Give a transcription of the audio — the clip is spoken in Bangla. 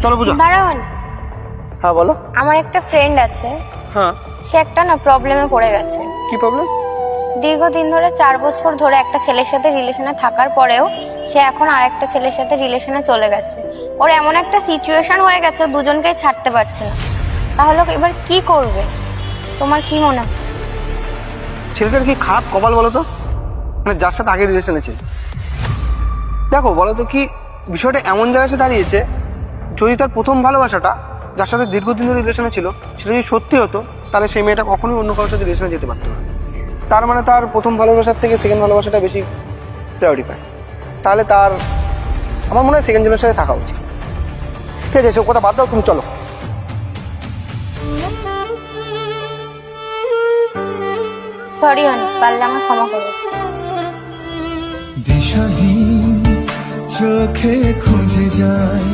চলো পূজা। দাঁড়ান, হ্যাঁ বলো। আমার একটা ফ্রেন্ড আছে, হ্যাঁ, সে একটা না প্রবলেমে পড়ে গেছে। কি প্রবলেম? দীর্ঘদিন ধরে 4 বছর ধরে একটা ছেলের সাথে রিলেশনে থাকার পরেও সে এখন আরেকটা ছেলের সাথে রিলেশনে চলে গেছে। ওর এমন একটা সিচুয়েশন হয়ে গেছে, ও দুজনকেই ছাড়তে পারছে না। তাহলে এবার কি করবে? তোমার কি মনে হয়? ছেলেটার কি খারাপ কপাল বলো তো, মানে যার সাথে আগে রিলেশনে ছিল। দেখো বলো তো, কি বিষয়টা এমন জায়গায় এসে দাঁড়িয়েছে, যদি তার প্রথম ভালোবাসাটা যার সাথে দীর্ঘদিন ধরে রিলেশনে ছিল সেটা যদি সত্যি হতো, তাহলে সেই মেয়েটা কখনোই অন্য কারোর সাথে রিলেশনে যেতে পারতো না। তার মানে তার প্রথম ভালোবাসার থেকে সেকেন্ড ভালোবাসাটা বেশি প্রায়োরিটি পায়। তাহলে তার, আমার মনে হয় সেকেন্ড জনের সাথে থাকা উচিত। ঠিক আছে, সব কথা বাদ দাও, তুমি চলো। সরি অনেক, পারলে আমার ক্ষমা করে দিও। দিশাহীন চোখে খুঁজে যায়